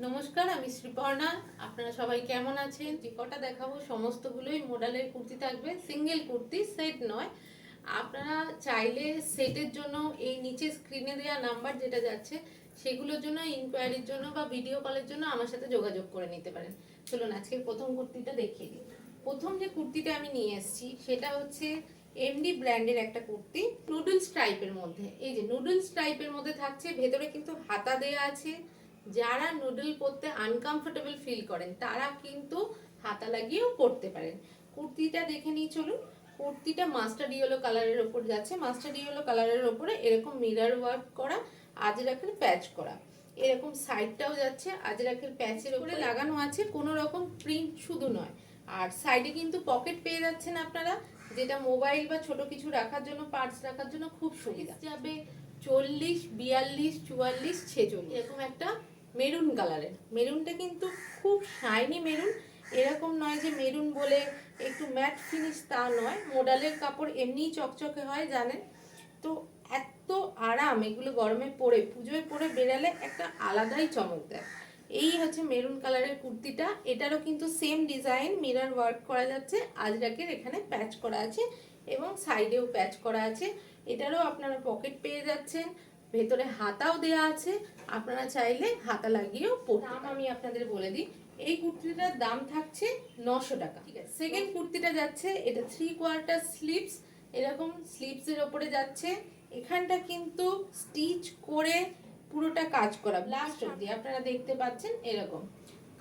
নমস্কার, আমি শ্রীপর্ণা। আপনারা সবাই কেমন আছেন? যে কটা দেখাবো সমস্তগুলোই মডেলের কুর্তি থাকবে, সিঙ্গেল কুর্তি, সেট নয়। আপনারা চাইলে সেটের জন্য এই নিচে স্ক্রিনে দেওয়া নাম্বার যেটা যাচ্ছে সেগুলোর জন্য, ইনকোয়ারির জন্য বা ভিডিও কলের জন্য আমার সাথে যোগাযোগ করে নিতে পারেন। চলুন আজকের প্রথম কুর্তিটা দেখিয়ে দিই। প্রথম যে কুর্তিটা আমি নিয়ে এসেছি সেটা হচ্ছে এমডি ব্র্যান্ডের একটা কুর্তি, নুডলস টাইপের মধ্যে। এই যে নুডলস টাইপের মধ্যে থাকছে, ভেতরে কিন্তু হাতা দেয়া আছে। যারা নুডল পরতে আনকমফোর্টেবল ফিল করেন তারা কিন্তু হাতা লাগিয়েও পরতে পারেন। কুর্তিটা দেখে নিই চলুন। কুর্তিটা মাস্টার্ড ইয়েলো কালারের ওপর যাচ্ছে। মাস্টার্ড ইয়েলো কালারের ওপরে এরকম মিরর ওয়ার্ক করা, আজরাকের প্যাচ করা। এরকম সাইডটাও যাচ্ছে আজরাকের প্যাচের উপরে লাগানো আছে, কোনো রকম প্রিন্ট শুধু নয়। আর সাইডে কিন্তু পকেট পেয়ে যাচ্ছেন আপনারা, যেটা মোবাইল বা ছোট কিছু রাখার জন্য, পার্টস রাখার জন্য খুব সুবিধা যাবে। 40, 42, 44, 46 এরকম একটা মেরুন কালারের। মেরুনটা কিন্তু খুব শাইনি মেরুন, এরকম নয় যে মেরুন বলে একটু ম্যাট ফিনিশ, তা নয়। মডেলের কাপড় এমনিই চকচকে হয় জানেন তো। এত আরাম, এগুলো গরমে পরে পুজোয় পরে বেরালে একটা আলাদাই চমক দেয়। এই হচ্ছে মেরুন কালারের কুর্তিটা। এটারও কিন্তু সেম ডিজাইন, মিরর ওয়ার্ক করা যাচ্ছে, আজরাকের এখানে প্যাচ করা আছে এবং সাইডেও প্যাচ করা আছে। এটারও আপনারা পকেট পেয়ে যাচ্ছেন, ভেতরে হাতাও দেয়া আছে, আপনারা চাইলে হাতা লাগিয়েও পরতে পারেন। আমি আপনাদের বলে দিই, এই কুর্তিটার দাম থাকছে 900 টাকা। ঠিক আছে, সেকেন্ড কুর্তিটা যাচ্ছে, এটা 3/4 স্লিভস, এরকম স্লিভসের ওপরে যাচ্ছে। এখানটা কিন্তু স্টিচ করে পুরোটা কাজ করা, লাস্ট অবধি আপনারা দেখতে পাচ্ছেন। এরকম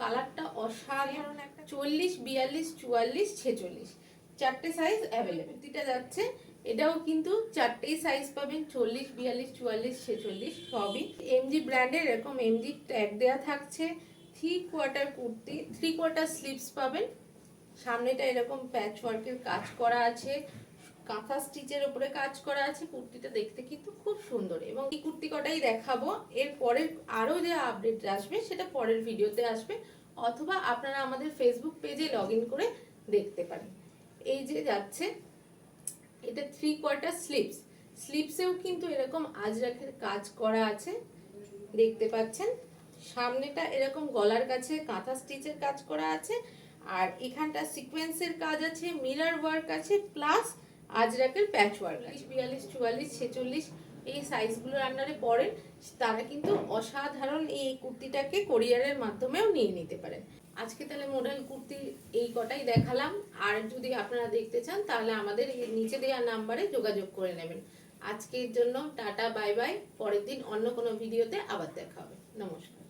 কালারটা অসাধারণ একটা। 40, 42, 44, 46 চারটে সাইজ অ্যাভেলেবেল। কুর্তিটা যাচ্ছে, এটাও কিন্তু চারটেই সাইজ পাবেন, 40, 42, 44, 46 সবই এমজি ব্র্যান্ডের। এরকম এমজি ট্যাগ দেওয়া থাকছে। 3/4 কুর্তি, 3/4 স্লিভস পাবেন। সামনেটা এরকম প্যাচ ওয়ার্কের কাজ করা আছে, কাঁথা স্টিচের উপরে কাজ করা আছে। কুর্তিটা দেখতে কিন্তু খুব সুন্দর। এবং এই কুর্তি কটাই দেখাবো, এর পরের আরো যে আপডেট আসবে সেটা পরের ভিডিওতে আসবে, অথবা আপনারা আমাদের ফেসবুক পেজে লগ ইন করে দেখতে পারেন। এই যে যাচ্ছে, এটা 3/4 স্লিভস। স্লিভসেও কিন্তু এরকম আজরাকের কাজ করা আছে, দেখতে পাচ্ছেন। সামনেটা এরকম গলার কাছে কাঁথা স্টিচের কাজ করা আছে, আর এখানটা সিকোয়েন্সের কাজ আছে, মিরর ওয়ার্ক আছে, প্লাস আজরাকের প্যাচ ওয়ার্ক আছে। 42, 44, 46 এই সাইজগুলোর আন্ডারে পড়েন, তারা কিন্তু অসাধারণ এই কুর্তিটাকে কোরিয়ারের মাধ্যমেও নিয়ে নিতে পারেন। আজকে তাহলে মডেল কুর্তি এই কটাই দেখালাম। আর যদি আপনারা দেখতে চান তাহলে আমাদের এই নিচে দেওয়া নাম্বারে যোগাযোগ করে নেবেন। আজকের জন্য টাটা, বাই বাই। পরের দিন অন্য কোনো ভিডিওতে আবার দেখা হবে। নমস্কার।